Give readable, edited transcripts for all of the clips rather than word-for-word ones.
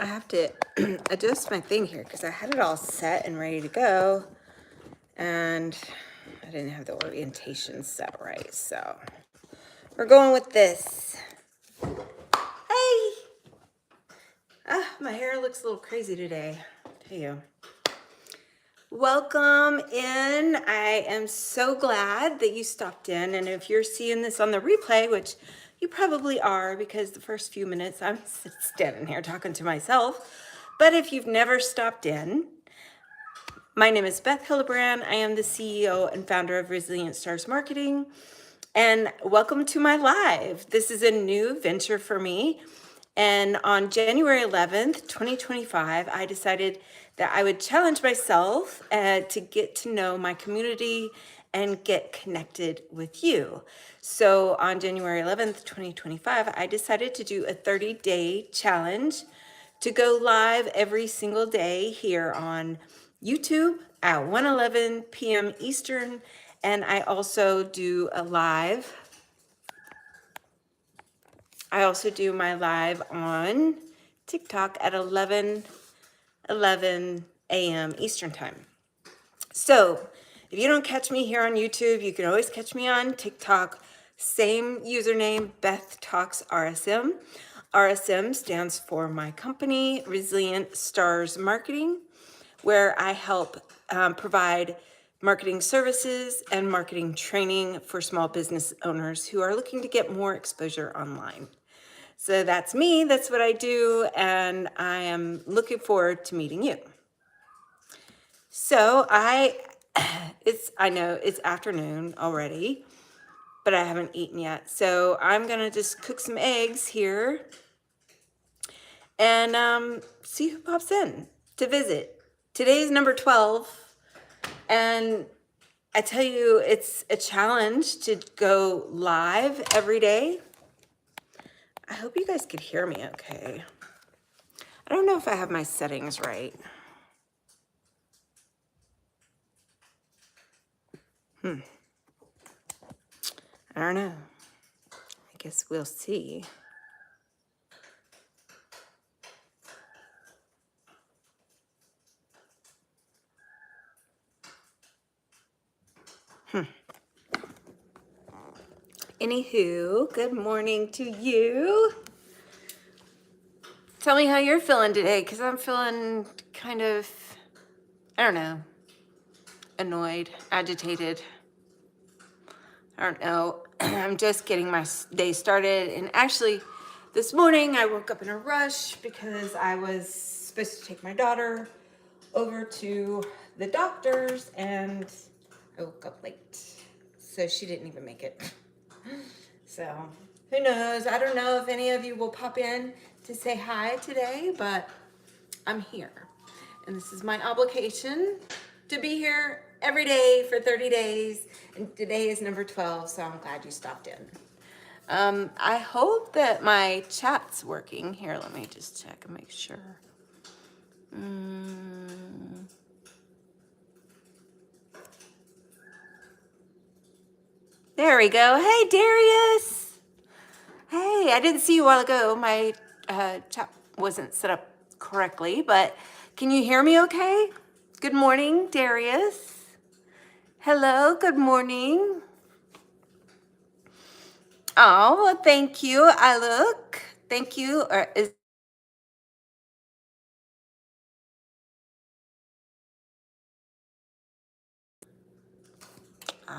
I have to adjust my thing here because I had it all set and ready to go, and I didn't have the orientation set right, so we're going with this. Hey! My hair looks a little crazy today. Tell you. Welcome in. I am so glad that you stopped in, and if you're seeing this on the replay, which you probably are because the first few minutes I'm standing here talking to myself, but if you've never stopped in, my name is Beth Hildebrand. I am the CEO and founder of Resilient Stars Marketing, and welcome to my live. This is a new venture for me. And on January 11th, 2025, I decided that I would challenge myself to get to know my community and get connected with you. So on January 11th, 2025, I decided to do a 30-day challenge to go live every single day here on YouTube at 1:11 p.m. Eastern. And I also do my live on TikTok at 11 a.m. Eastern time. So if you don't catch me here on YouTube, you can always catch me on TikTok. Same username, Beth Talks RSM. RSM stands for my company, Resilient Stars Marketing, where I help provide marketing services and marketing training for small business owners who are looking to get more exposure online. So that's me, that's what I do, and I am looking forward to meeting you. So I know it's afternoon already, but I haven't eaten yet. So I'm gonna just cook some eggs here and see who pops in to visit. Today's number 12, and I tell you, it's a challenge to go live every day. I hope you guys could hear me okay. I don't know if I have my settings right. I don't know. I guess we'll see. Anywho, good morning to you. Tell me how you're feeling today, because I'm feeling kind of, I don't know, annoyed, agitated. I don't know. I'm just getting my day started. And actually, this morning I woke up in a rush because I was supposed to take my daughter over to the doctor's, and I woke up late. So she didn't even make it. So who knows? I don't know if any of you will pop in to say hi today, but I'm here. And this is my obligation to be here every day for 30 days. And today is number 12, so I'm glad you stopped in. I hope that my chat's working. Here, let me just check and make sure. There we go. Hey, Darius. Hey, I didn't see you a while ago. My chat wasn't set up correctly, but can you hear me okay? Good morning, Darius. Hello, good morning. Oh, well, thank you. Thank you. I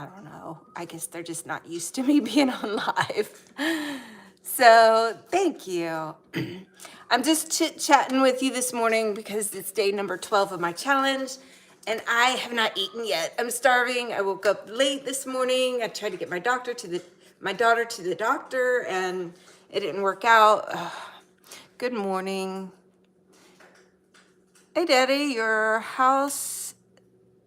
don't know. I guess they're just not used to me being on live. So thank you. I'm just chit-chatting with you this morning because it's day number 12 of my challenge, and I have not eaten yet. I'm starving. I woke up late this morning. I tried to get my daughter to the doctor, and it didn't work out. Good morning. Hey, Daddy, your house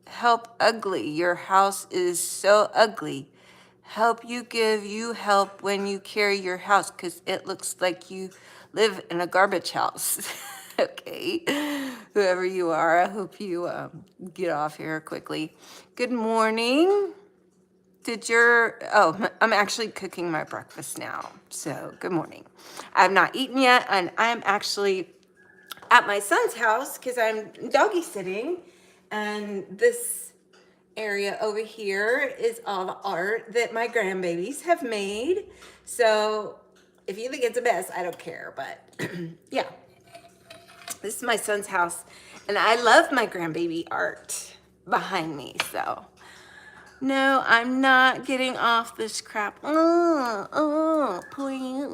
help ugly. Your house is so ugly. Help you give you help when you carry your house, because it looks like you live in a garbage house. Okay, whoever you are, I hope you get off here quickly. Good morning. I'm actually cooking my breakfast now. So good morning. I have not eaten yet, and I'm actually at my son's house because I'm doggy sitting, and this area over here is all the art that my grandbabies have made. So if you think it's a mess, I don't care, but yeah, this is my son's house, and I love my grandbaby art behind me. So no, I'm not getting off this crap. Please.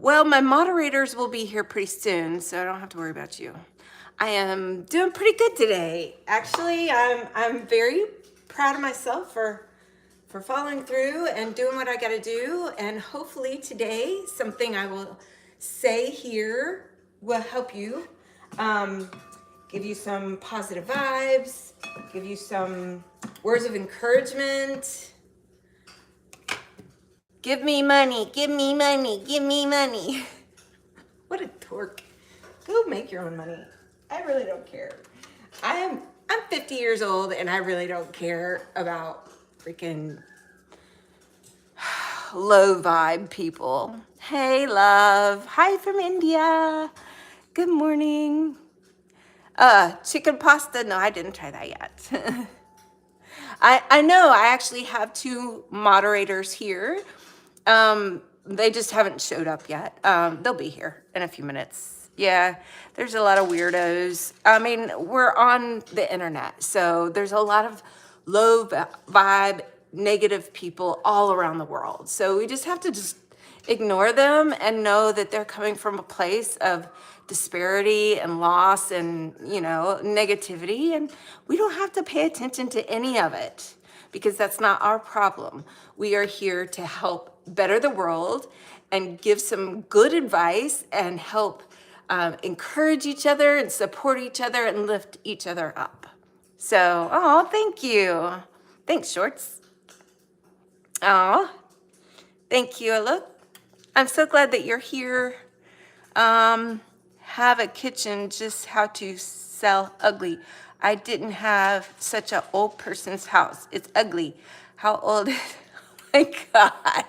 Well, my moderators will be here pretty soon, so I don't have to worry about you. I am doing pretty good today. Actually, I'm very proud of myself for following through and doing what I got to do. And hopefully today, something I will say here will help you, give you some positive vibes, give you some words of encouragement. Give me money, give me money, give me money. What a dork. Go make your own money. I really don't care. I'm 50 years old and I really don't care about freaking low vibe people. Hey, love. Hi from India. Good morning. Chicken pasta. No, I didn't try that yet. I know I actually have 2 moderators here. They just haven't showed up yet. They'll be here in a few minutes. Yeah, there's a lot of weirdos. I mean, we're on the internet, so there's a lot of low vibe, negative people all around the world. So we just have to just ignore them and know that they're coming from a place of disparity and loss and, negativity. And we don't have to pay attention to any of it because that's not our problem. We are here to help better the world and give some good advice and help encourage each other and support each other and lift each other up. So, thank you. Thanks, Shorts. Thank you. Look, I'm so glad that you're here. Have a kitchen, just how to sell ugly. I didn't have such an old person's house. It's ugly. How old is oh my God.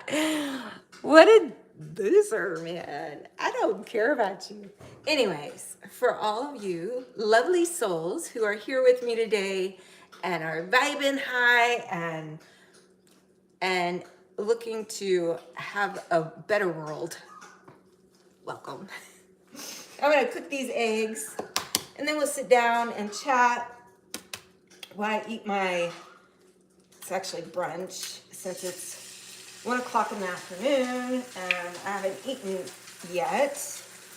What a loser, man. I don't care about you. Anyways, for all of you lovely souls who are here with me today and are vibing high and looking to have a better world, welcome. I'm gonna cook these eggs and then we'll sit down and chat while I eat it's actually brunch since it's 1 o'clock in the afternoon and I haven't eaten yet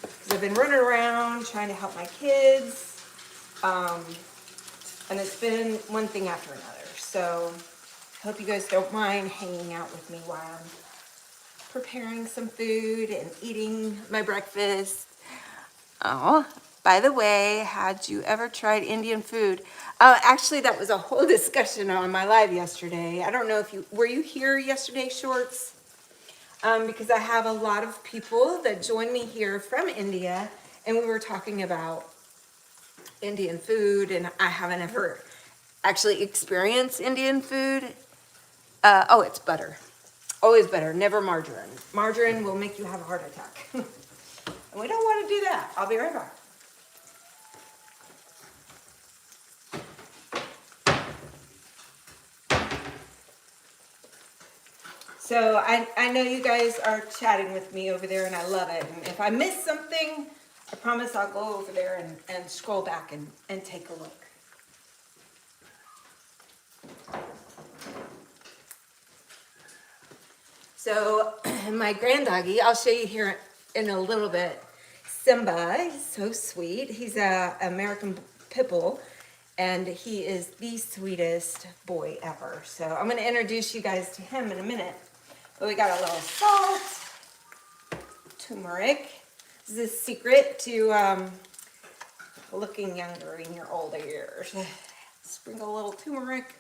because I've been running around trying to help my kids. And it's been one thing after another. So I hope you guys don't mind hanging out with me while I'm preparing some food and eating my breakfast. By the way, had you ever tried Indian food? Actually, that was a whole discussion on my live yesterday. I don't know if were you here yesterday, Shorts? Because I have a lot of people that join me here from India, and we were talking about Indian food, and I haven't ever actually experienced Indian food. It's butter. Always butter, never margarine. Margarine will make you have a heart attack. And we don't want to do that. I'll be right back. So I know you guys are chatting with me over there and I love it. And if I miss something, I promise I'll go over there and scroll back and take a look. So my granddoggy, I'll show you here in a little bit. Simba, he's so sweet. He's a American Pit Bull, and he is the sweetest boy ever. So I'm going to introduce you guys to him in a minute. But we got a little salt, turmeric. This is a secret to looking younger in your older years. Sprinkle a little turmeric.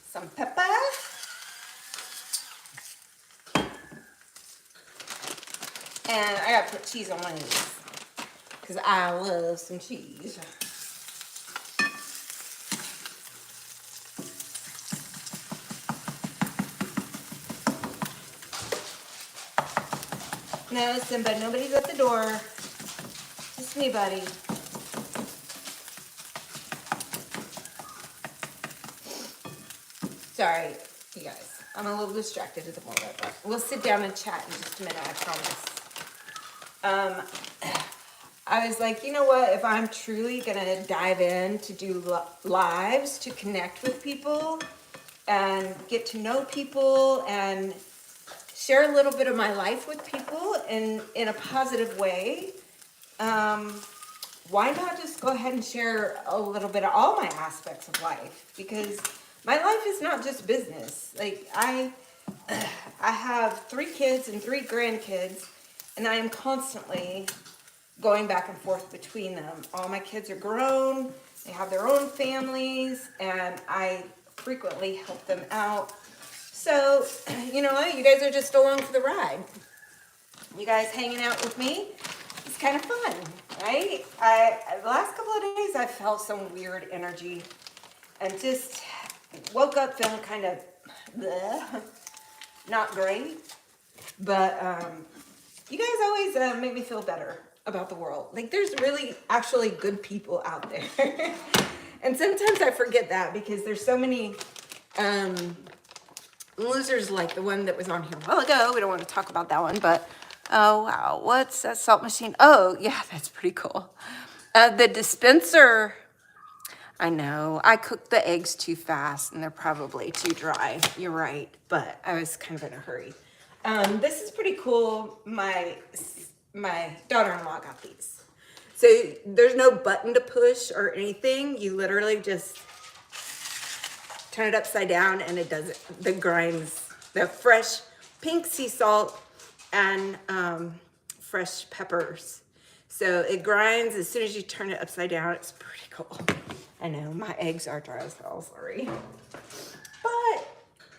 Some pepper. And I gotta put cheese on mine because I love some cheese. No, Simba, nobody's at the door. Just me, buddy. Sorry, you guys. I'm a little distracted at the moment, but we'll sit down and chat in just a minute, I promise. I was like, you know what? If I'm truly going to dive in to do lives, to connect with people and get to know people and share a little bit of my life with people in a positive way, why not just go ahead and share a little bit of all my aspects of life? Because my life is not just business. Like I have 3 kids and 3 grandkids, and I am constantly going back and forth between them. All my kids are grown, they have their own families, and I frequently help them out. So, you know what? You guys are just along for the ride. You guys hanging out with me? It's kind of fun, right? The last couple of days, I felt some weird energy and just woke up feeling kind of bleh, not great. But you guys always make me feel better about the world. Like there's really actually good people out there. And sometimes I forget that because there's so many losers like the one that was on here a while ago. We don't want to talk about that one, but oh wow, what's that salt machine? Oh yeah, that's pretty cool. The dispenser, I know, I cooked the eggs too fast and they're probably too dry. You're right, but I was kind of in a hurry. This is pretty cool. My daughter-in-law got these. So there's no button to push or anything. You literally just turn it upside down and it does it. The grinds, the fresh pink sea salt and fresh peppers. So it grinds as soon as you turn it upside down. It's pretty cool. I know my eggs are dry as hell, sorry. But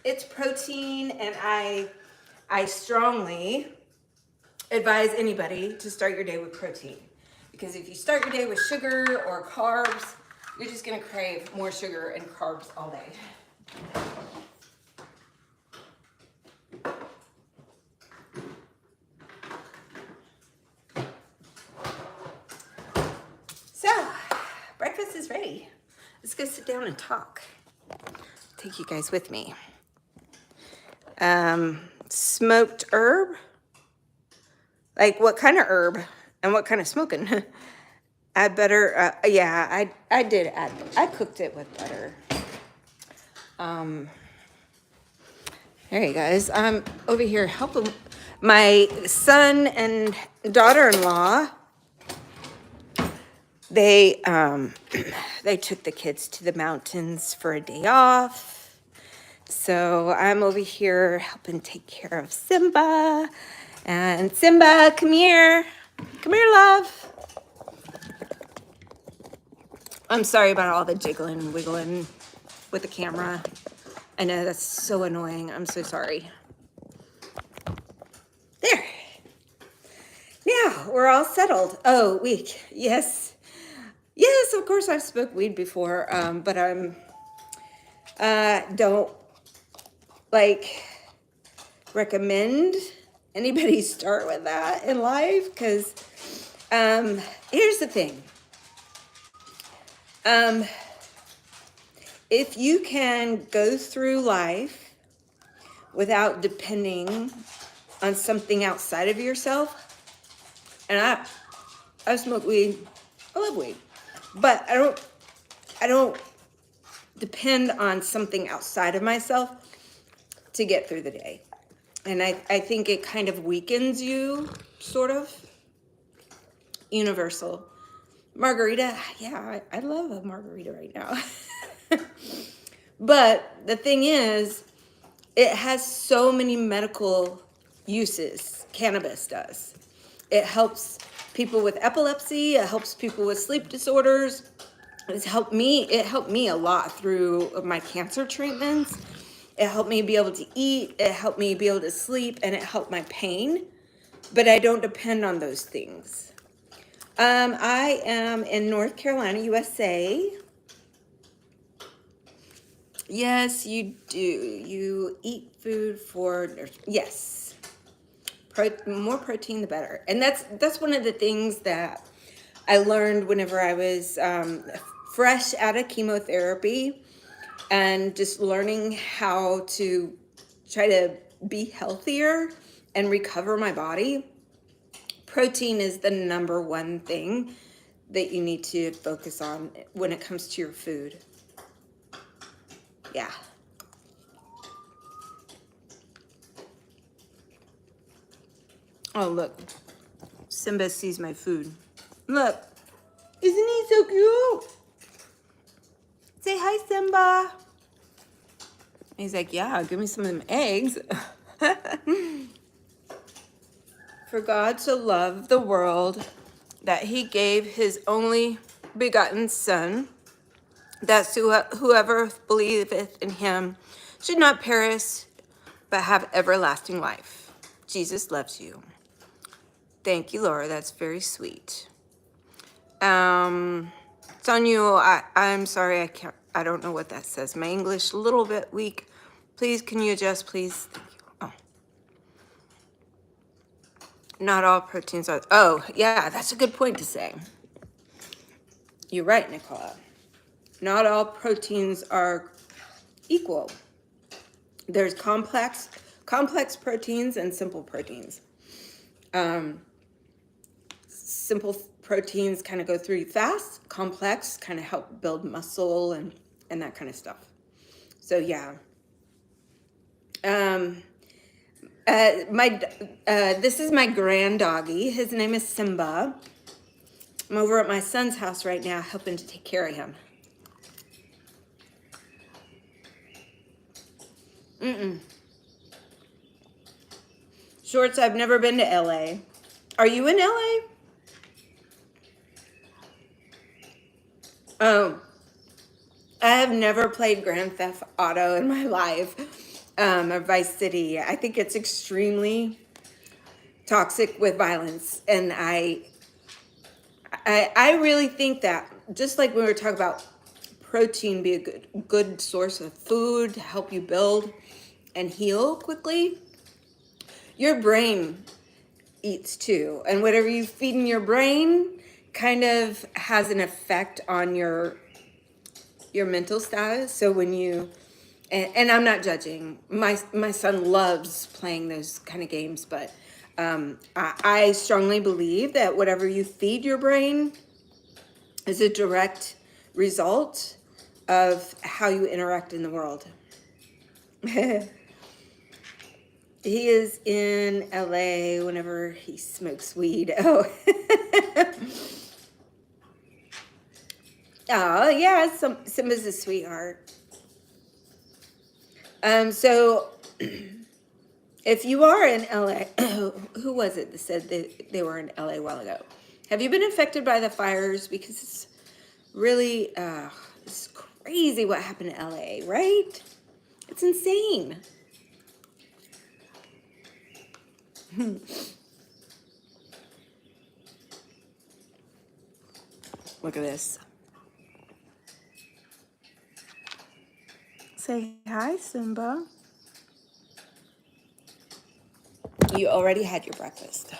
it's protein, and I strongly advise anybody to start your day with protein. Because if you start your day with sugar or carbs, you're just gonna crave more sugar and carbs all day. So, breakfast is ready. Let's go sit down and talk. Take you guys with me. Smoked herb. Like what kind of herb and what kind of smoking? Add butter. Yeah, I did add. I cooked it with butter. There you guys. I'm over here helping my son and daughter-in-law. They took the kids to the mountains for a day off. So I'm over here helping take care of Simba. And Simba, come here. Come here, love. I'm sorry about all the jiggling and wiggling with the camera. I know that's so annoying. I'm so sorry. There. Now we're all settled. Oh, week. Yes. Yes, of course I've smoked weed before, but I'm don't like recommend anybody start with that in life because here's the thing. If you can go through life without depending on something outside of yourself, and I smoke weed, I love weed, but I don't depend on something outside of myself to get through the day. And I think it kind of weakens you, sort of. Universal. Margarita, yeah, I love a margarita right now. But the thing is, it has so many medical uses, cannabis does. It helps people with epilepsy, it helps people with sleep disorders. It helped me a lot through my cancer treatments. It helped me be able to eat, it helped me be able to sleep, and it helped my pain. But I don't depend on those things. I am in North Carolina, USA. Yes, you do. You eat food for, yes. More protein, the better. And that's one of the things that I learned whenever I was fresh out of chemotherapy and just learning how to try to be healthier and recover my body. Protein is the number one thing that you need to focus on when it comes to your food. Yeah. Oh, look. Simba sees my food. Look. Isn't he so cute? Say hi, Simba. He's like, yeah, give me some of them eggs. For God so loved the world that he gave his only begotten Son, that whoever believeth in him should not perish, but have everlasting life. Jesus loves you. Thank you, Laura. That's very sweet. Sonyu, I'm sorry, I don't know what that says. My English a little bit weak. Please, can you adjust, please? Thank you. Oh. Not all proteins are, oh, yeah, that's a good point to say. You're right, Nicola. Not all proteins are equal. There's complex proteins and simple proteins. Simple proteins kind of go through fast. Complex kind of help build muscle and that kind of stuff. So yeah. This is my grand doggy. His name is Simba. I'm over at my son's house right now helping to take care of him. Shorts, I've never been to LA. Are you in LA? Oh, I have never played Grand Theft Auto in my life, or Vice City. I think it's extremely toxic with violence, and I really think that, just like when we were talking about protein be a good source of food to help you build and heal quickly, your brain eats too, and whatever you feed in your brain kind of has an effect on your mental status. So when you and I'm not judging, my son loves playing those kind of games, but I strongly believe that whatever you feed your brain is a direct result of how you interact in the world. He is in LA whenever he smokes weed. Oh. Oh, yeah, Simba's a sweetheart. So if you are in LA, who was it that said they were in LA a while ago? Have you been affected by the fires? Because it's really, it's crazy what happened in LA, right? It's insane. Look at this. Say hi, Simba. You already had your breakfast.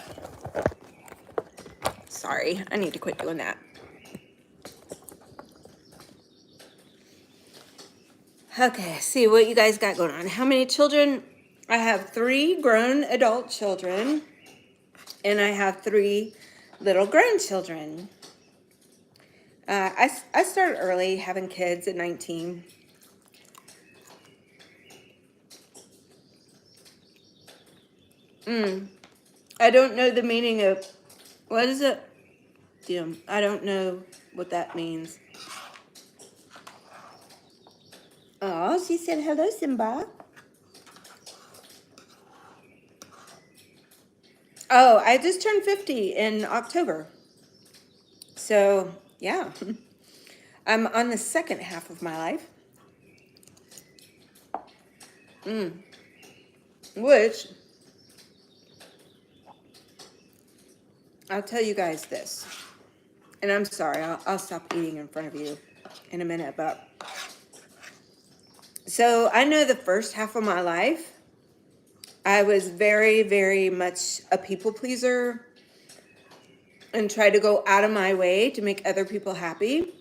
Sorry, I need to quit doing that. Okay, see what you guys got going on. How many children? I have 3 grown adult children, and I have 3 little grandchildren. I started early having kids at 19. I don't know the meaning of, what is it? Damn, I don't know what that means. Oh, she said hello, Simba. Oh, I just turned 50 in October. So, yeah. I'm on the second half of my life. Which, I'll tell you guys this. And I'm sorry, I'll stop eating in front of you in a minute, but so I know the first half of my life, I was very, very much a people pleaser and tried to go out of my way to make other people happy.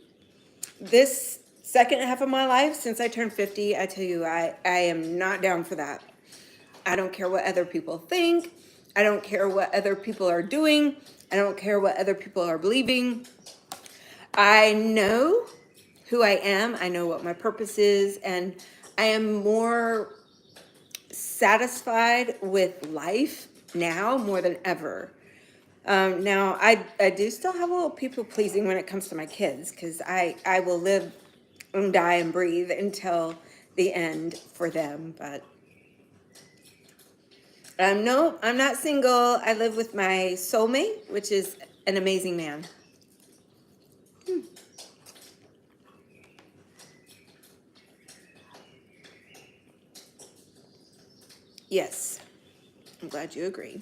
This second half of my life, since I turned 50, I tell you, I am not down for that. I don't care what other people think. I don't care what other people are doing. I don't care what other people are believing. I know who I am. I know what my purpose is. And I am more satisfied with life now more than ever. Now, I do still have a little people pleasing when it comes to my kids, because I will live and die and breathe until the end for them. But no, I'm not single. I live with my soulmate, which is an amazing man. Yes, I'm glad you agree.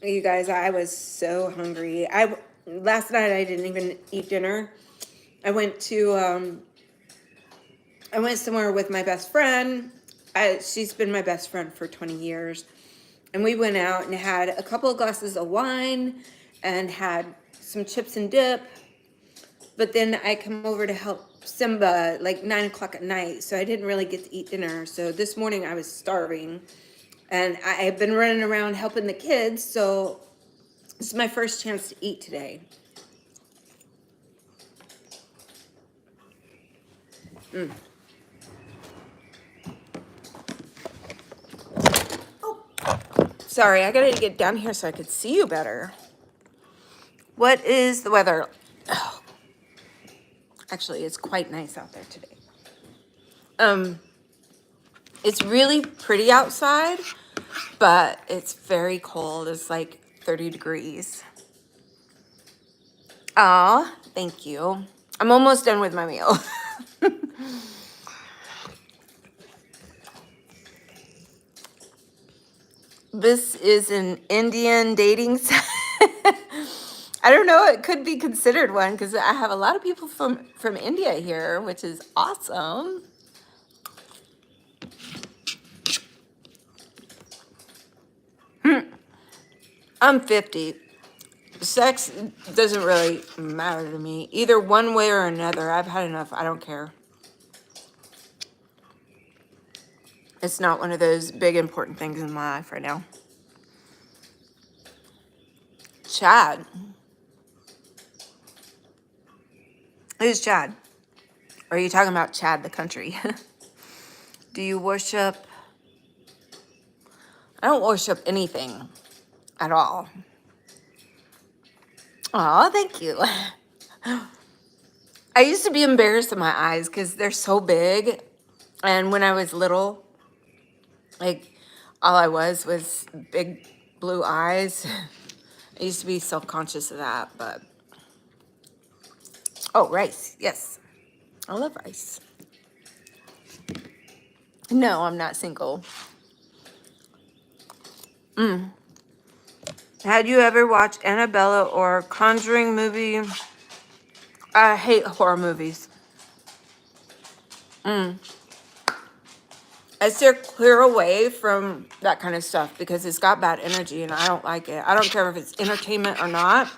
You guys, I was so hungry. Last night I didn't even eat dinner. I went somewhere with my best friend. She's been my best friend for 20 years. And we went out and had a couple of glasses of wine and had some chips and dip. But then I come over to help Simba like 9 o'clock at night. So I didn't really get to eat dinner. So this morning I was starving. And I've been running around helping the kids. So this is my first chance to eat today. Sorry, I gotta get down here so I could see you better. What is the weather? Oh, actually, it's quite nice out there today. It's really pretty outside, but it's very cold. It's like 30 degrees. Aw, thank you. I'm almost done with my meal. This is an Indian dating site. I don't know, it could be considered one because I have a lot of people from India here, which is awesome. I'm 50. Sex doesn't really matter to me. Either one way or another. I've had enough. I don't care. It's not one of those big important things in my life right now. Chad. Who's Chad? Or are you talking about Chad the country? Do you worship? I don't worship anything at all. Oh, thank you. I used to be embarrassed of my eyes because they're so big. And when I was little, like all I was big blue eyes. I used to be self-conscious of that, but oh, rice. Yes. I love rice. No, I'm not single. Had you ever watched Annabella or Conjuring movie? I hate horror movies. I steer clear away from that kind of stuff because it's got bad energy and I don't like it. I don't care if it's entertainment or not.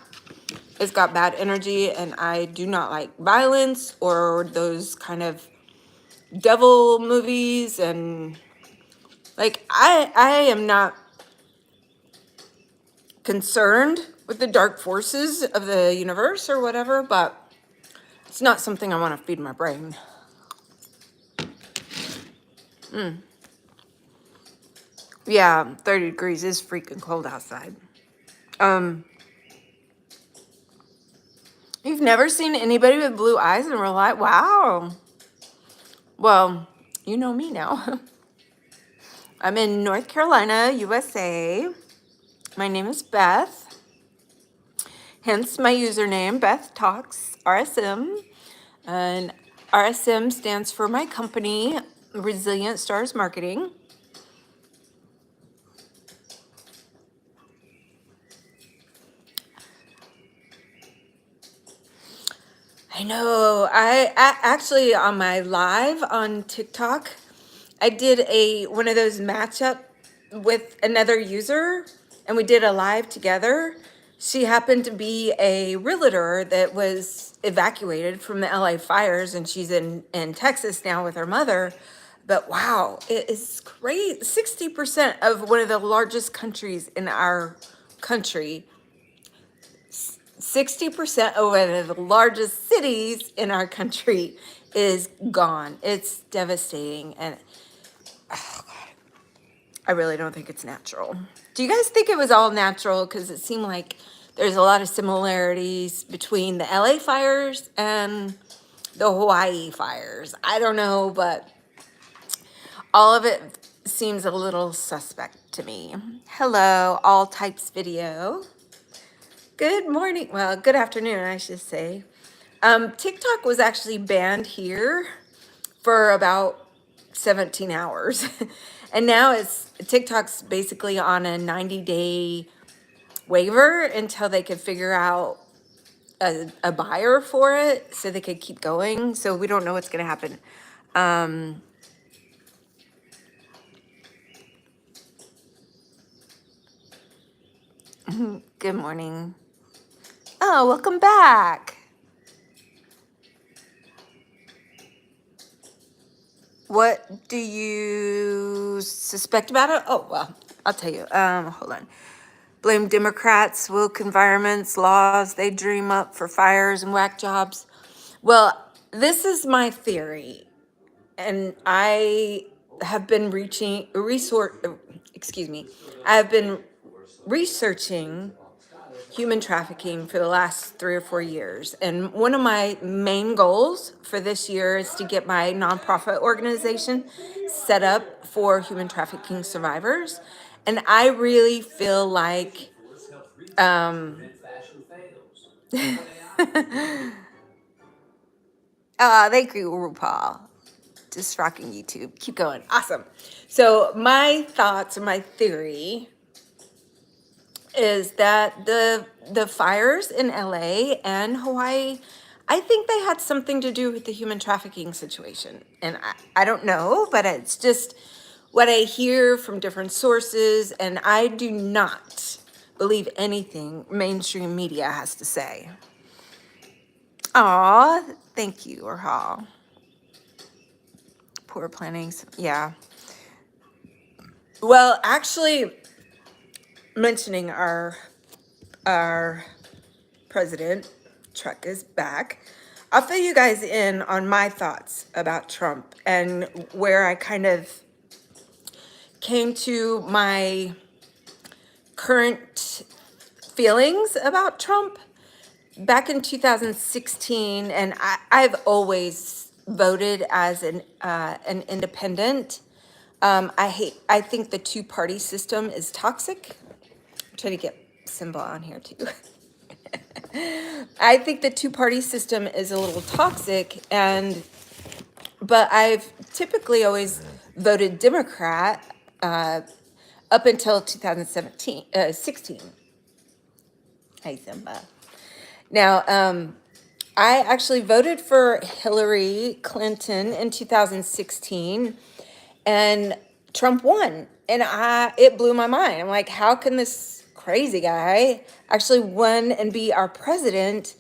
It's got bad energy and I do not like violence or those kind of devil movies. And like I am not concerned with the dark forces of the universe or whatever, but it's not something I want to feed my brain. Yeah, 30 degrees is freaking cold outside. You've never seen anybody with blue eyes in real life? Wow. Well, you know me now. I'm in North Carolina, USA. My name is Beth. Hence my username, Beth Talks RSM. And RSM stands for my company, Resilient Stars Marketing. I know. I actually on my live on TikTok, I did one of those matchup with another user, and we did a live together. She happened to be a realtor that was evacuated from the LA fires, and she's in Texas now with her mother. But wow, it is great. 60% of one of the largest countries in our country, 60% of one of the largest cities in our country is gone. It's devastating. And I really don't think it's natural. Do you guys think it was all natural? Because it seemed like there's a lot of similarities between the LA fires and the Hawaii fires. I don't know, but all of it seems a little suspect to me. Hello, all types video. Good morning. Well, good afternoon, I should say. TikTok was actually banned here for about 17 hours. And now TikTok's basically on a 90-day waiver until they could figure out a buyer for it so they could keep going. So we don't know what's going to happen. Good morning. Oh, welcome back. What do you suspect about it? Oh, well, I'll tell you. Hold on. Blame Democrats, woke environments, laws they dream up for fires and whack jobs. Well, this is my theory, and I have been I've been researching human trafficking for the last 3 or 4 years. And one of my main goals for this year is to get my nonprofit organization set up for human trafficking survivors. And I really feel like, thank you, RuPaul. Just rocking YouTube. Keep going. Awesome. So my thoughts and my theory is that the fires in LA and Hawaii, I think they had something to do with the human trafficking situation. And I don't know, but it's just what I hear from different sources, and I do not believe anything mainstream media has to say. Aw, thank you, Rahal. Poor planning, yeah. Well, actually, mentioning our president, Truck is back. I'll fill you guys in on my thoughts about Trump and where I kind of came to my current feelings about Trump back in 2016. And I've always voted as an independent. I think the two-party system is toxic. I'm trying to get Simba on here too. I think the two-party system is a little toxic, but I've typically always voted Democrat up until 16. Hey, Simba. Now, I actually voted for Hillary Clinton in 2016, and Trump won, and it blew my mind. I'm like, how can this crazy guy actually win and be our president?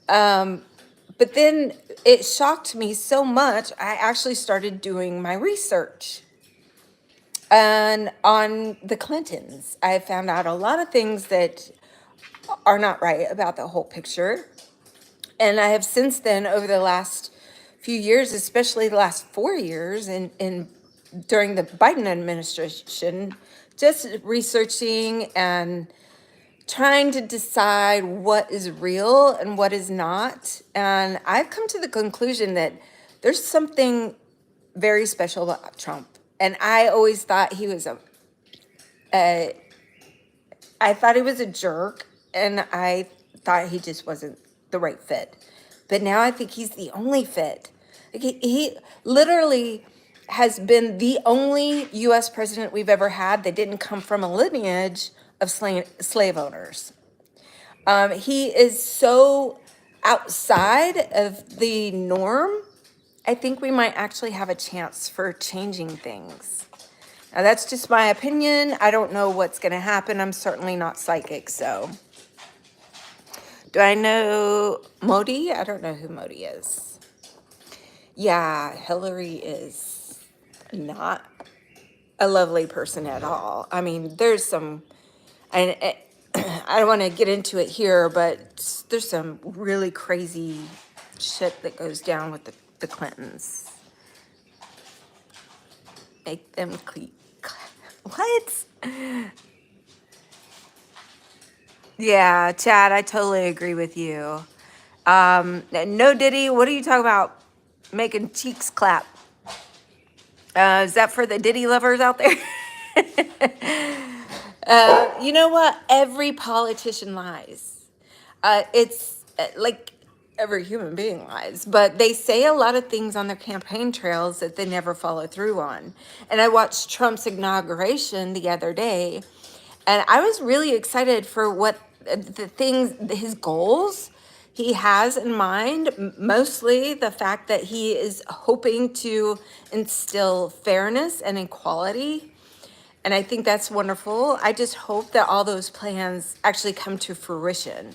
But then it shocked me so much, I actually started doing my research. And on the Clintons, I found out a lot of things that are not right about the whole picture. And I have since then, over the last few years, especially the last 4 years, and during the Biden administration, just researching and trying to decide what is real and what is not. And I've come to the conclusion that there's something very special about Trump. And I always thought he was I thought he was a jerk, and I thought he just wasn't the right fit. But now I think he's the only fit. Like he literally has been the only U.S. president we've ever had that didn't come from a lineage of slave owners. He is so outside of the norm, I think we might actually have a chance for changing things. Now, that's just my opinion. I don't know what's going to happen. I'm certainly not psychic, so. Do I know Modi? I don't know who Modi is. Yeah, Hillary is not a lovely person at all. I mean, there's some, and I don't want to get into it here, but there's some really crazy shit that goes down with the Clintons. Make them what? Yeah, Chad, I totally agree with you. No Diddy, what are you talking about? Making cheeks clap. Is that for the Diddy lovers out there? You know what? Every politician lies. It's like every human being lies, but they say a lot of things on their campaign trails that they never follow through on. And I watched Trump's inauguration the other day, and I was really excited for what the things, his goals he has in mind, mostly the fact that he is hoping to instill fairness and equality. And I think that's wonderful. I just hope that all those plans actually come to fruition.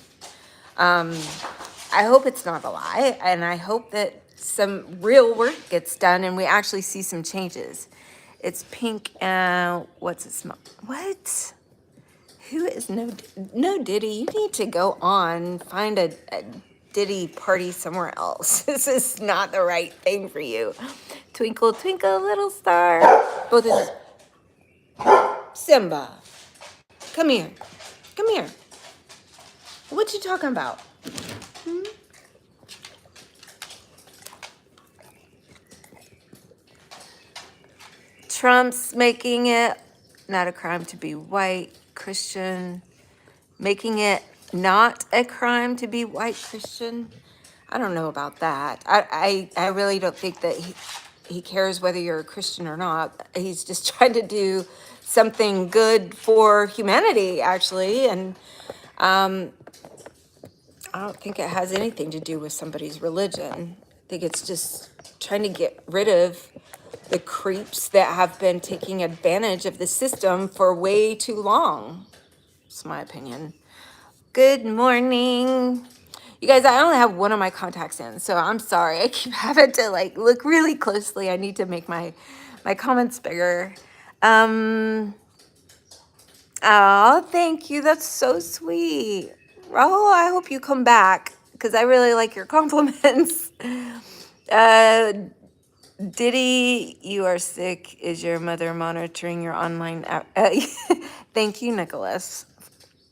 I hope it's not a lie, and I hope that some real work gets done and we actually see some changes. It's pink and what's it smell? What? Who is no Diddy? You need to go on, find a Diddy party somewhere else. This is not the right thing for you. Twinkle, twinkle, little star. Both of Simba, come here. Come here. What you talking about? Trump's making it not a crime to be white Christian, making it not a crime to be white Christian. I don't know about that. I really don't think that he cares whether you're a Christian or not. He's just trying to do something good for humanity, actually. And I don't think it has anything to do with somebody's religion. I think it's just trying to get rid of the creeps that have been taking advantage of the system for way too long. It's my opinion. Good morning. You guys, I only have one of my contacts in, so I'm sorry. I keep having to like look really closely. I need to make my comments bigger. Oh, thank you. That's so sweet. Rahul, I hope you come back because I really like your compliments. Diddy, you are sick. Is your mother monitoring your online app? Thank you, Nicholas.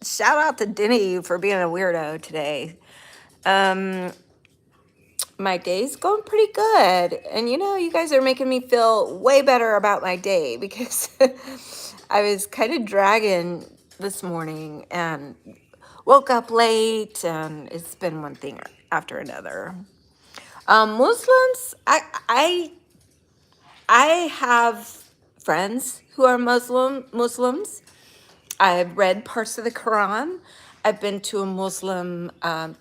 Shout out to Diddy for being a weirdo today. My day's going pretty good. And you guys are making me feel way better about my day because I was kind of dragging this morning and woke up late, and it's been one thing after another. Muslims, I have friends who are Muslims. I've read parts of the Quran. I've been to a Muslim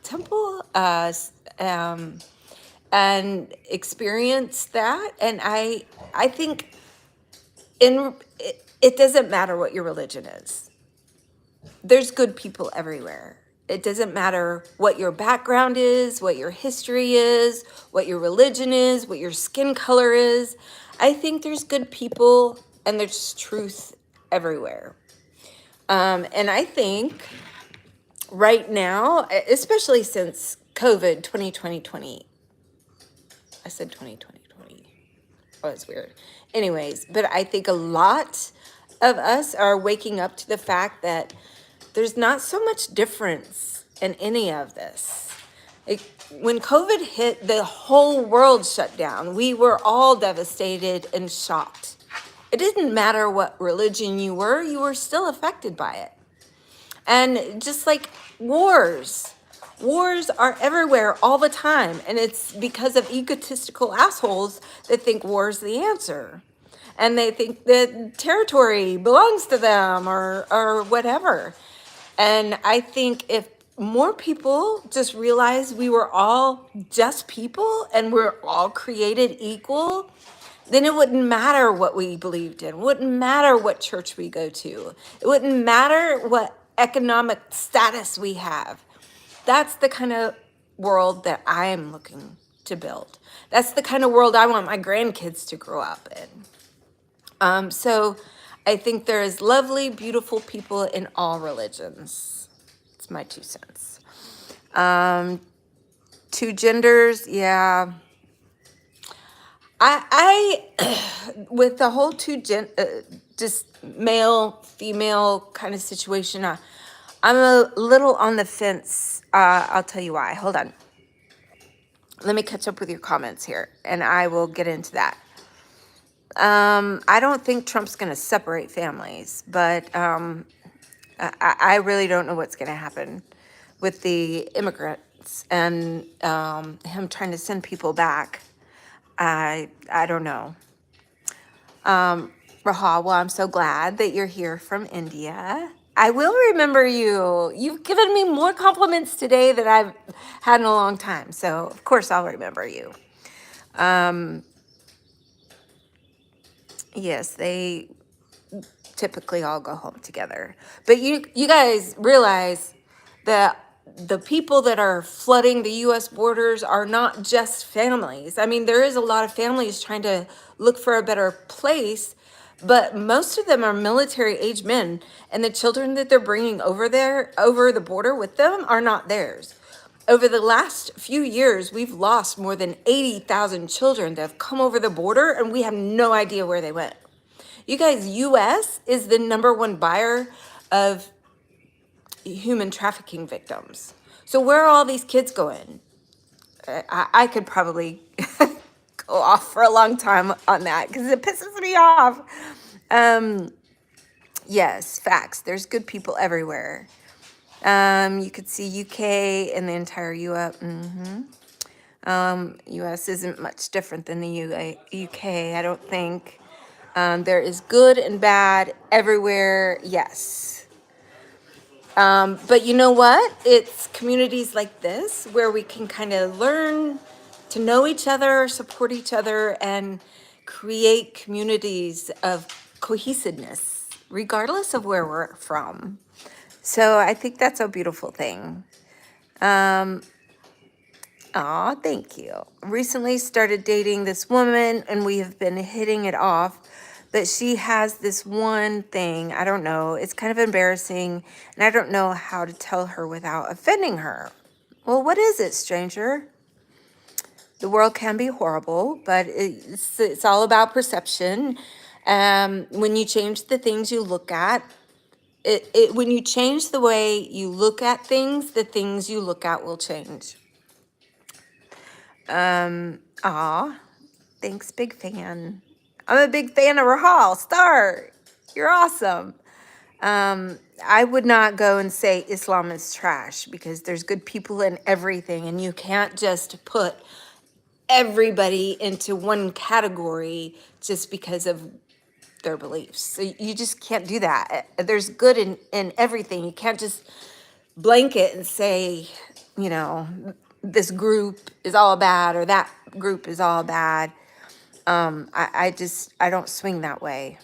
temple and experienced that. And I think it doesn't matter what your religion is. There's good people everywhere. It doesn't matter what your background is, what your history is, what your religion is, what your skin color is. I think there's good people and there's truth everywhere. And I think right now, especially since COVID 2020, I said 2020. Oh, it's weird. Anyways, but I think a lot of us are waking up to the fact that there's not so much difference in any of this. When COVID hit, the whole world shut down. We were all devastated and shocked. It didn't matter what religion you were still affected by it. And just like wars are everywhere all the time. And it's because of egotistical assholes that think war's the answer. And they think that territory belongs to them or whatever. And I think if more people just realized we were all just people and we're all created equal, then it wouldn't matter what we believed in. It wouldn't matter what church we go to. It wouldn't matter what economic status we have. That's the kind of world that I am looking to build. That's the kind of world I want my grandkids to grow up in. So I think there's lovely, beautiful people in all religions. It's my 2 cents. 2 genders, yeah. I with the whole just male, female kind of situation, I'm a little on the fence. I'll tell you why. Hold on. Let me catch up with your comments here, and I will get into that. I don't think Trump's going to separate families, but I really don't know what's going to happen with the immigrants and him trying to send people back. I don't know. Rahul, well, I'm so glad that you're here from India. I will remember you. You've given me more compliments today than I've had in a long time. So, of course, I'll remember you. Yes, they typically all go home together. But you guys realize that the people that are flooding the U.S. borders are not just families. I mean, there is a lot of families trying to look for a better place, but most of them are military-age men, and the children that they're bringing over the border with them are not theirs. Over the last few years, we've lost more than 80,000 children that have come over the border, and we have no idea where they went. You guys, U.S. is the #1 buyer of human trafficking victims. So where are all these kids going? I could probably go off for a long time on that because it pisses me off. Yes, facts. There's good people everywhere. You could see UK and the entire US. US isn't much different than the UK, I don't think. There is good and bad everywhere, yes. But you know what? It's communities like this where we can kind of learn to know each other, support each other, and create communities of cohesiveness, regardless of where we're from. So I think that's a beautiful thing. Aw, thank you. Recently started dating this woman and we have been hitting it off, but she has this one thing, I don't know, it's kind of embarrassing and I don't know how to tell her without offending her. Well, what is it, stranger? The world can be horrible, but it's all about perception. When you change the things you look at, when you change the way you look at things, the things you look at will change. Aw, thanks, big fan. I'm a big fan of Rahal. Star, you're awesome. I would not go and say Islam is trash because there's good people in everything, and you can't just put everybody into one category just because of their beliefs. So you just can't do that. There's good in everything. You can't just blanket and say, you know, this group is all bad or that group is all bad. I don't swing that way.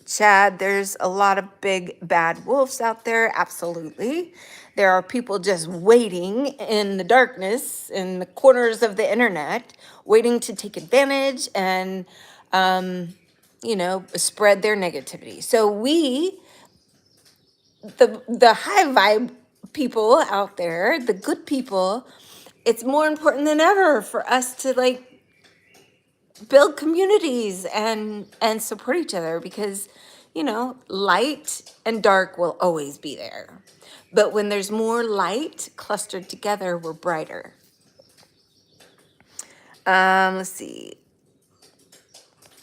Chad, there's a lot of big bad wolves out there. Absolutely. There are people just waiting in the darkness, in the corners of the internet, waiting to take advantage and, spread their negativity. So the high vibe people out there, the good people, it's more important than ever for us to build communities and support each other because, light and dark will always be there. But when there's more light clustered together, we're brighter. Let's see.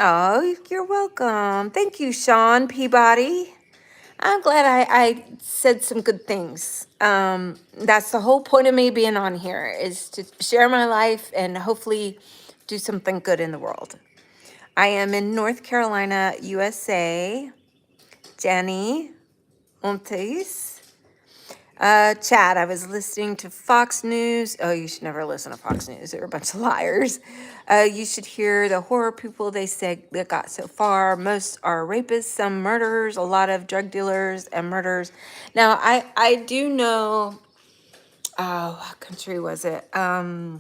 Oh, you're welcome. Thank you, Sean Peabody. I'm glad I said some good things. That's the whole point of me being on here, is to share my life and hopefully do something good in the world. I am in North Carolina, USA. Jenny Montes. Chad, I was listening to Fox News. Oh, you should never listen to Fox News. They're a bunch of liars. You should hear the horror people they say that got so far. Most are rapists, some murderers, a lot of drug dealers and murders. Now, I do know, oh, what country was it? I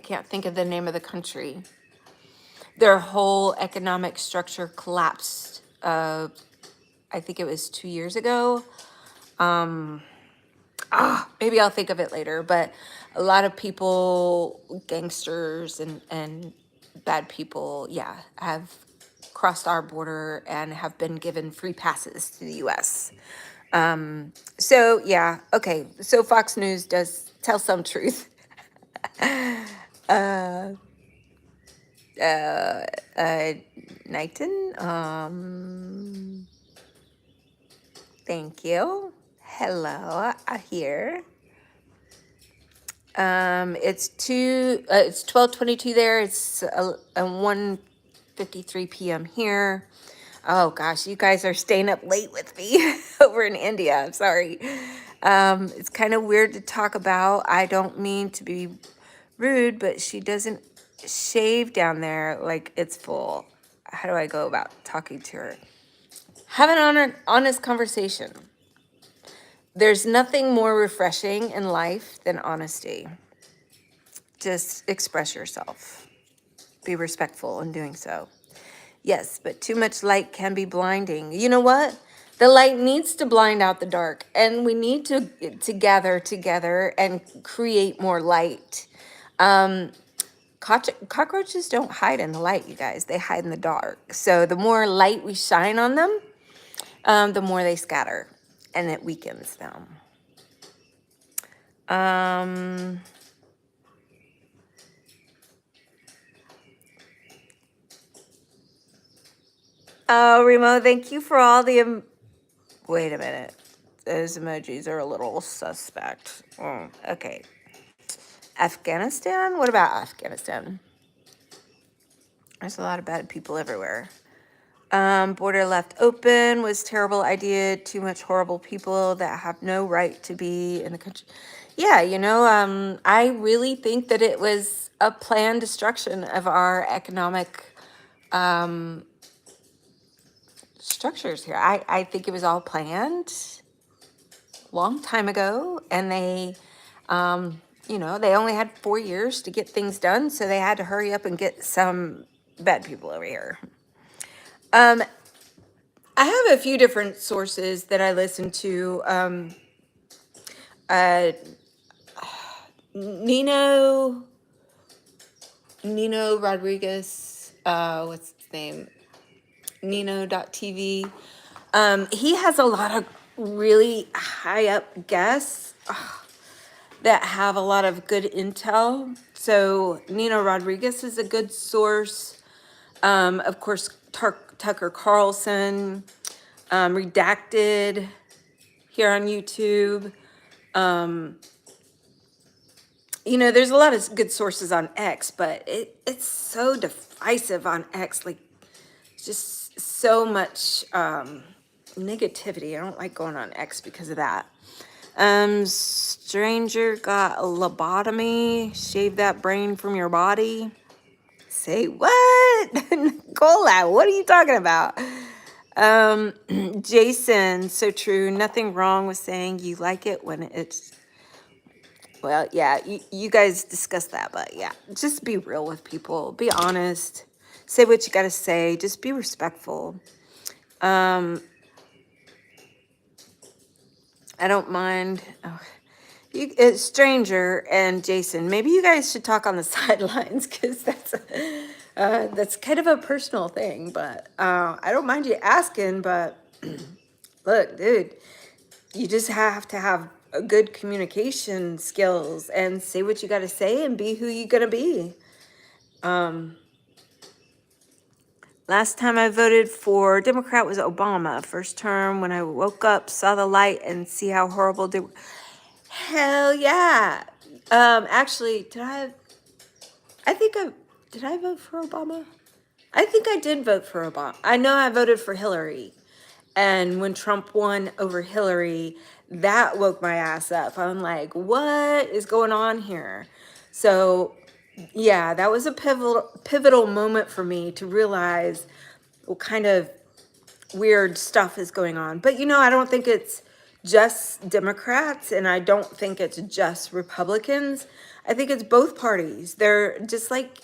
can't think of the name of the country. Their whole economic structure collapsed. I think it was 2 years ago. Maybe I'll think of it later, but a lot of people, gangsters and bad people, yeah, have crossed our border and have been given free passes to the US. So yeah, okay. So Fox News does tell some truth. Knighton, thank you. Hello, here. It's 12:22 there. It's 1:53 p.m. here. Oh gosh, you guys are staying up late with me over in India. I'm sorry. It's kind of weird to talk about. I don't mean to be rude, but she doesn't shave down there like it's full. How do I go about talking to her? Have an honest conversation. There's nothing more refreshing in life than honesty. Just express yourself. Be respectful in doing so. Yes, but too much light can be blinding. You know what? The light needs to blind out the dark, and we need to gather together and create more light. Cockroaches don't hide in the light, you guys. They hide in the dark. So the more light we shine on them, the more they scatter, and it weakens them. Oh, Remo, thank you for all the... Wait a minute. Those emojis are a little suspect. Okay. Afghanistan? What about Afghanistan? There's a lot of bad people everywhere. Border left open was terrible idea. Too much horrible people that have no right to be in the country. Yeah, I really think that it was a planned destruction of our economic structures here. I think it was all planned long time ago, and they they only had 4 years to get things done, so they had to hurry up and get some bad people over here. I have a few different sources that I listen to. Nino Rodriguez, what's his name? Nino.tv. He has a lot of really high up guests that have a lot of good intel. So Nino Rodriguez is a good source. Of course, Tucker Carlson, Redacted here on YouTube. There's a lot of good sources on X, but it's so divisive on X. Like, just so much negativity. I don't like going on X because of that. Stranger got a lobotomy. Shave that brain from your body. Say what? Nicola, what are you talking about? Jason, so true. Nothing wrong with saying you like it when it's... Well, yeah, you guys discussed that, but yeah, just be real with people. Be honest. Say what you got to say. Just be respectful. I don't mind. Stranger and Jason, maybe you guys should talk on the sidelines, because that's kind of a personal thing. But I don't mind you asking. But look, dude, you just have to have a good communication skills and say what you got to say and be who you gonna be. Last time I voted for Democrat was Obama. First term, when I woke up, saw the light, and see how horrible they were. Hell yeah. Actually, did I vote for Obama? I think I did vote for Obama. I know I voted for Hillary. And when Trump won over Hillary, that woke my ass up. I'm like, what is going on here? So yeah, that was a pivotal moment for me to realize what kind of weird stuff is going on. But I don't think it's just Democrats, and I don't think it's just Republicans. I think it's both parties. They're just like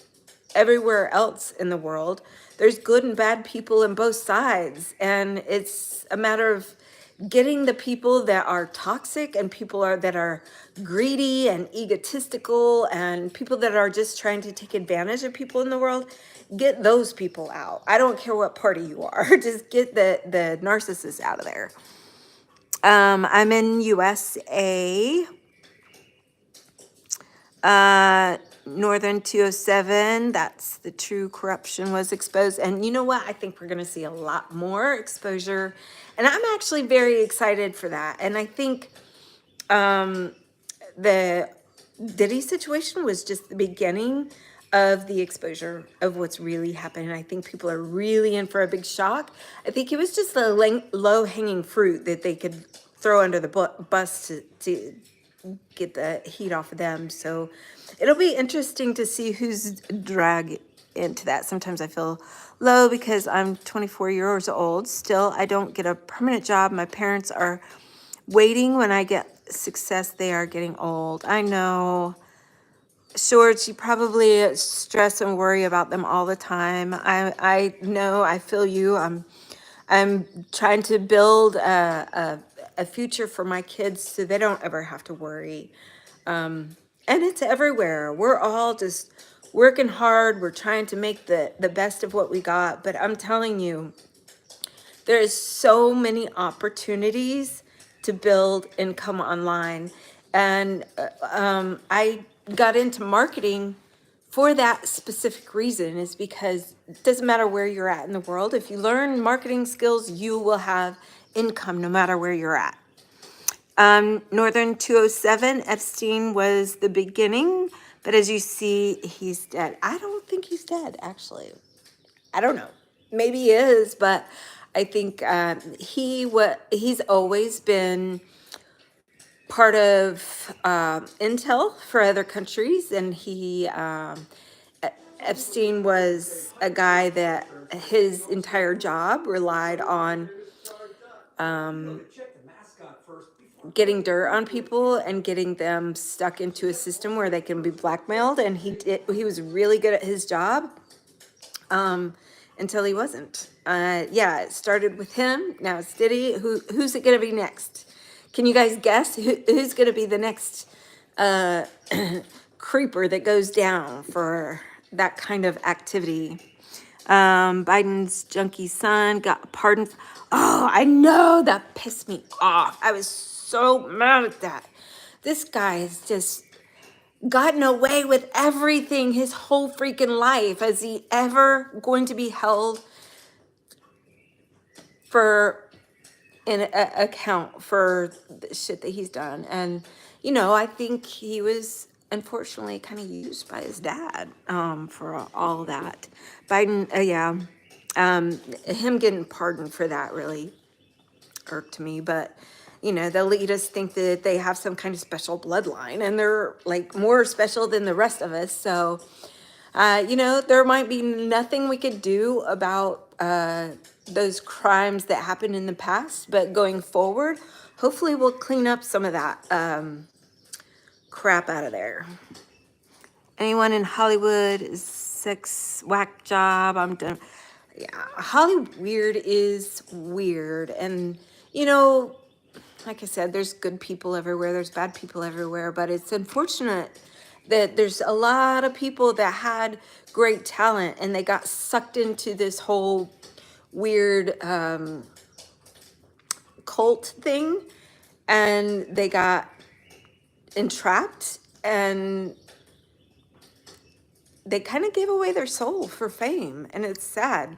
everywhere else in the world. There's good and bad people in both sides, and it's a matter of getting the people that are toxic and that are greedy and egotistical and people that are just trying to take advantage of people in the world. Get those people out. I don't care what party you are. Just get the narcissists out of there. I'm in USA. Northern 207, that's the true corruption was exposed. And you know what? I think we're going to see a lot more exposure. And I'm actually very excited for that. And I think the Diddy situation was just the beginning of the exposure of what's really happening. I think people are really in for a big shock. I think it was just the low-hanging fruit that they could throw under the bus to get the heat off of them. So it'll be interesting to see who's dragged into that. Sometimes I feel low because I'm 24 years old. Still, I don't get a permanent job. My parents are waiting. When I get success, they are getting old. I know. Sure, you probably stress and worry about them all the time. I know. I feel you. I'm trying to build a future for my kids so they don't ever have to worry. And it's everywhere. We're all just working hard. We're trying to make the best of what we got. But I'm telling you, there's so many opportunities to build income online. And I got into marketing for that specific reason, is because it doesn't matter where you're at in the world. If you learn marketing skills, you will have income no matter where you're at. Northern 207, Epstein was the beginning, but as you see, he's dead. I don't think he's dead, actually. I don't know. Maybe he is, but I think he's always been part of intel for other countries, and Epstein was a guy that his entire job relied on getting dirt on people and getting them stuck into a system where they can be blackmailed. And he was really good at his job until he wasn't. Yeah, it started with him. Now it's Diddy. Who's it going to be next? Can you guys guess who's going to be the next creeper that goes down for that kind of activity? Biden's junkie son got pardoned. Oh, I know, that pissed me off. I was so mad at that. This guy has just gotten away with everything his whole freaking life. Is he ever going to be held for an account for the shit that he's done? And I think he was unfortunately kind of used by his dad for all that. Biden, him getting pardoned for that really irked me. But the elitists think that they have some kind of special bloodline, and they're like more special than the rest of us. So there might be nothing we could do about those crimes that happened in the past, but going forward, hopefully we'll clean up some of that crap out of there. Anyone in Hollywood is sex whack job. I'm done. Yeah, Hollywood weird is weird. And like I said, there's good people everywhere, there's bad people everywhere, but it's unfortunate that there's a lot of people that had great talent and they got sucked into this whole weird cult thing, and they got entrapped, and they kind of gave away their soul for fame, and it's sad.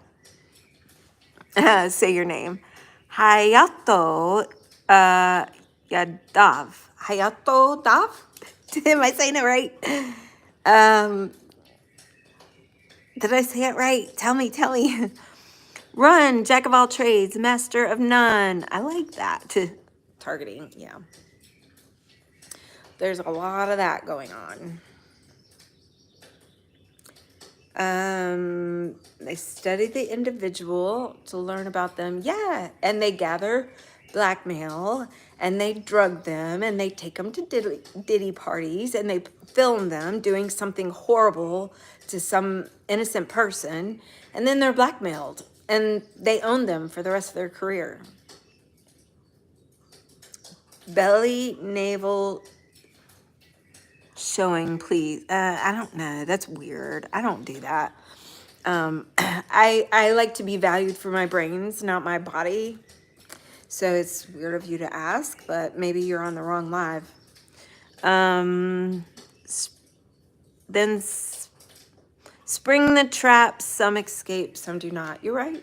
Say your name. Hayato Yadav. Hayato Dav? Am I saying it right? Did I say it right? Tell me. Run, jack of all trades, master of none. I like that. Targeting, yeah. There's a lot of that going on. They study the individual to learn about them. Yeah, and they gather blackmail and they drug them and they take them to diddy parties and they film them doing something horrible to some innocent person, and then they're blackmailed and they own them for the rest of their career. Belly, navel showing, please. I don't know. That's weird. I don't do that. I like to be valued for my brains, not my body. So it's weird of you to ask, but maybe you're on the wrong live. Then spring the trap. Some escape, some do not. You're right.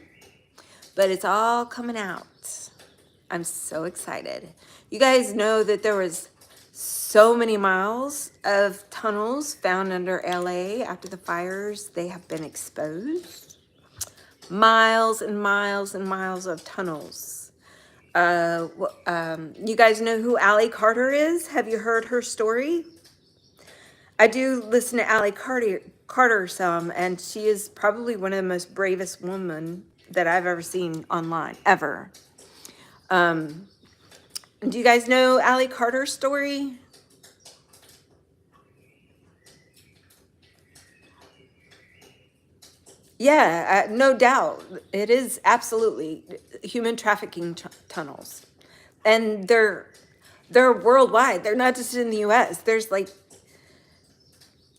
But it's all coming out. I'm so excited. You guys know that there was so many miles of tunnels found under LA after the fires. They have been exposed. Miles and miles and miles of tunnels. You guys know who Allie Carter is? Have you heard her story? I do listen to Allie Carter some, and she is probably one of the most bravest women that I've ever seen online, ever. Do you guys know Allie Carter's story? Yeah, no doubt. It is absolutely human trafficking tunnels. And they're worldwide. They're not just in the US. There's like,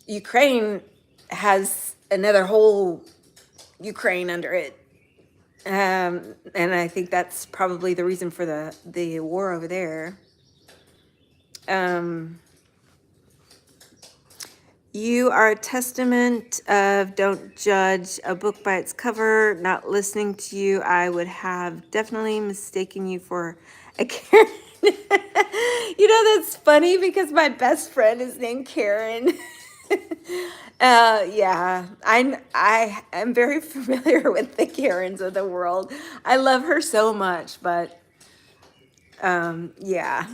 Ukraine has another whole Ukraine under it. And I think that's probably the reason for the war over there. You are a testament of don't judge a book by its cover. Not listening to you, I would have definitely mistaken you for a Karen. You know, that's funny because my best friend is named Karen. Yeah, I am very familiar with the Karens of the world. I love her so much, but yeah.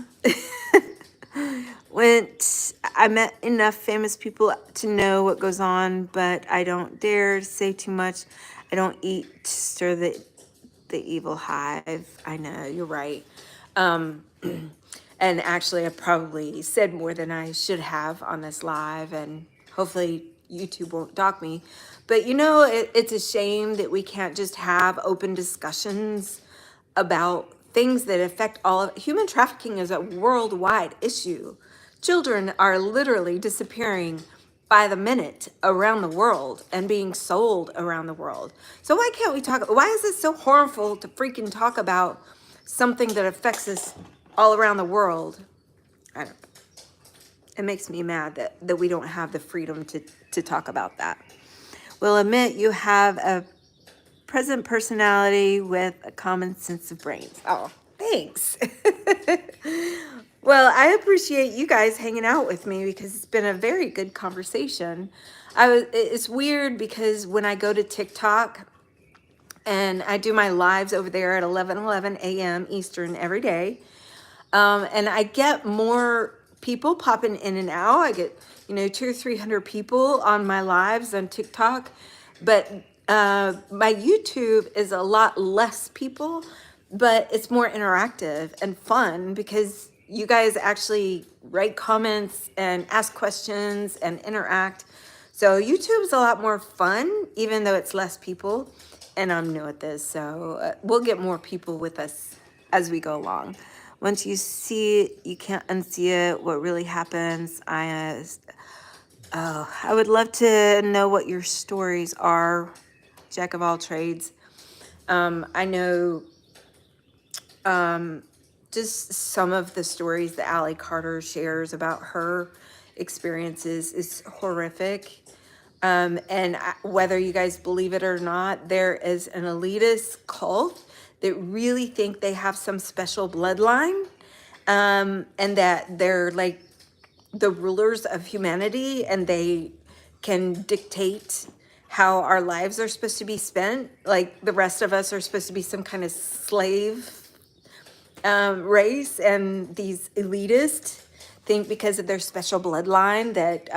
I met enough famous people to know what goes on, but I don't dare say too much. I don't eat to stir the evil hive. I know, you're right. And actually, I probably said more than I should have on this live, and hopefully YouTube won't dock me. But you know, it's a shame that we can't just have open discussions about things that affect all of human trafficking is a worldwide issue. Children are literally disappearing by the minute around the world and being sold around the world. So why can't we talk? Why is it so harmful to freaking talk about something that affects us all around the world? I don't know. It makes me mad that we don't have the freedom to talk about that. We'll admit you have a present personality with a common sense of brains. Oh, thanks. Well, I appreciate you guys hanging out with me because it's been a very good conversation. It's weird because when I go to TikTok and I do my lives over there at 11:11 a.m. Eastern every day, and I get more people popping in and out. I get 200 or 300 people on my lives on TikTok, but my YouTube is a lot less people, but it's more interactive and fun because you guys actually write comments and ask questions and interact. So YouTube's a lot more fun, even though it's less people, and I'm new at this. So we'll get more people with us as we go along. Once you see it, you can't unsee it. What really happens? I would love to know what your stories are, Jack of all trades. I know just some of the stories that Allie Carter shares about her experiences is horrific. Whether you guys believe it or not, there is an elitist cult that really think they have some special bloodline, and that they're like the rulers of humanity and they can dictate how our lives are supposed to be spent. Like the rest of us are supposed to be some kind of slave race, and these elitists think because of their special bloodline that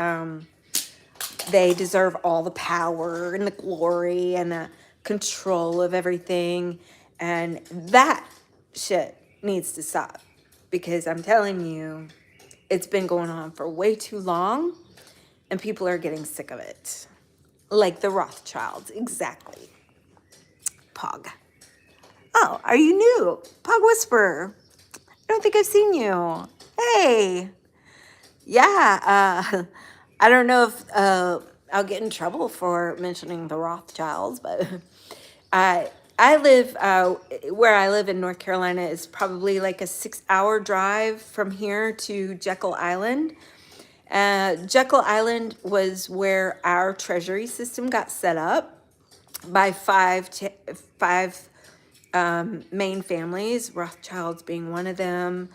they deserve all the power and the glory and the control of everything. And that shit needs to stop, because I'm telling you, it's been going on for way too long and people are getting sick of it. Like the Rothschilds, exactly. Pog. Oh, are you new? Pog Whisperer. I don't think I've seen you. Hey. Yeah, I don't know if I'll get in trouble for mentioning the Rothschilds, but I live where I live in North Carolina is probably like a 6-hour drive from here to Jekyll Island. Jekyll Island was where our treasury system got set up by five main families, Rothschilds being one of them.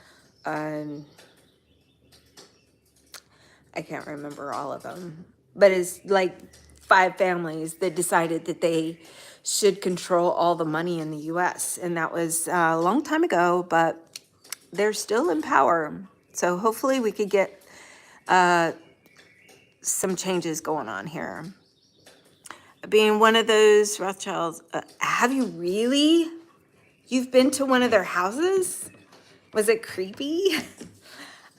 I can't remember all of them, but it's like 5 families that decided that they should control all the money in the US. And that was a long time ago, but they're still in power. So hopefully we could get some changes going on here. Being one of those Rothschilds, have you really? You've been to one of their houses? Was it creepy?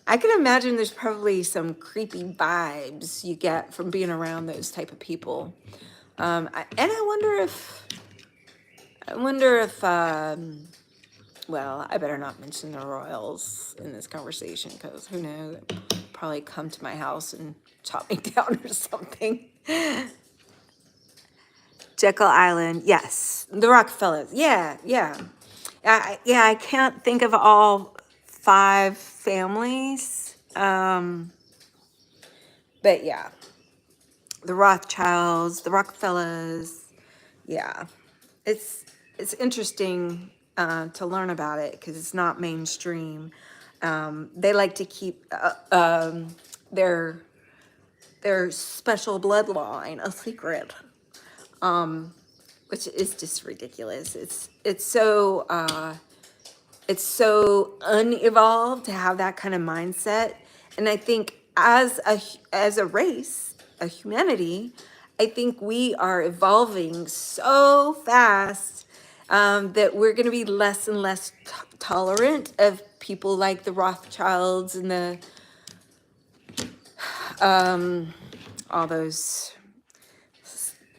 I can imagine there's probably some creepy vibes you get from being around those type of people. And I wonder if, well, I better not mention the royals in this conversation, because who knows, they'll probably come to my house and chop me down or something. Jekyll Island, yes. The Rockefellers, yeah. I can't think of all 5 families. But yeah, the Rothschilds, the Rockefellers, yeah. It's interesting to learn about it because it's not mainstream. They like to keep their special bloodline a secret, which is just ridiculous. It's so unevolved to have that kind of mindset. And I think as a race, a humanity, I think we are evolving so fast that we're going to be less and less tolerant of people like the Rothschilds and the all those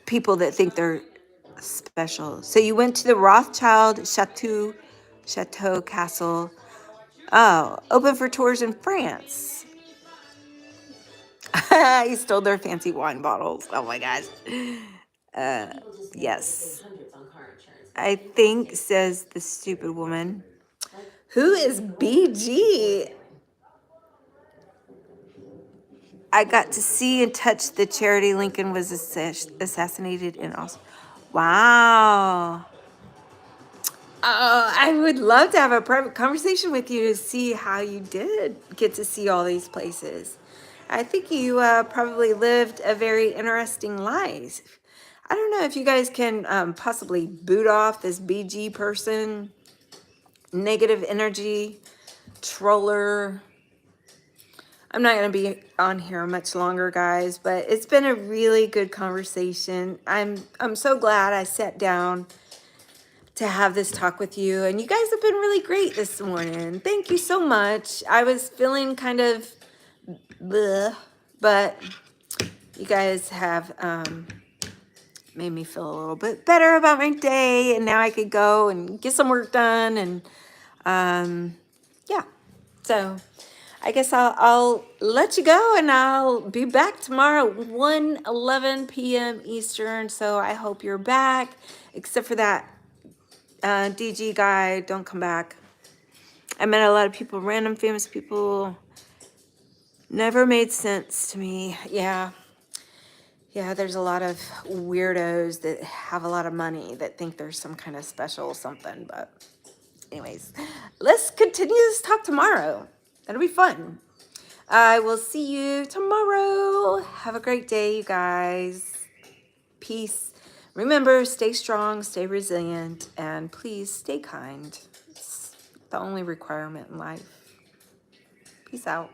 people that think they're special. So you went to the Rothschild Chateau Castle. Oh, open for tours in France. He stole their fancy wine bottles. Oh my gosh. Yes. I think, says the stupid woman. Who is BG? I got to see and touch the charity Lincoln was assassinated in Austin. Wow. I would love to have a private conversation with you to see how you did get to see all these places. I think you probably lived a very interesting life. I don't know if you guys can possibly boot off this BG person, negative energy, troller. I'm not going to be on here much longer, guys, but it's been a really good conversation. I'm so glad I sat down to have this talk with you, and you guys have been really great this morning. Thank you so much. I was feeling kind of bleh, but you guys have made me feel a little bit better about my day, and now I could go and get some work done. And yeah, so I guess I'll let you go, and I'll be back tomorrow at 11 p.m. Eastern. So I hope you're back, except for that DG guy. Don't come back. I met a lot of people, random famous people. Never made sense to me. Yeah, there's a lot of weirdos that have a lot of money that think there's some kind of special something. But anyways, let's continue this talk tomorrow. That'll be fun. I will see you tomorrow. Have a great day, you guys. peace. Remember, stay strong, stay resilient, and please stay kind. It's the only requirement in life. Peace out.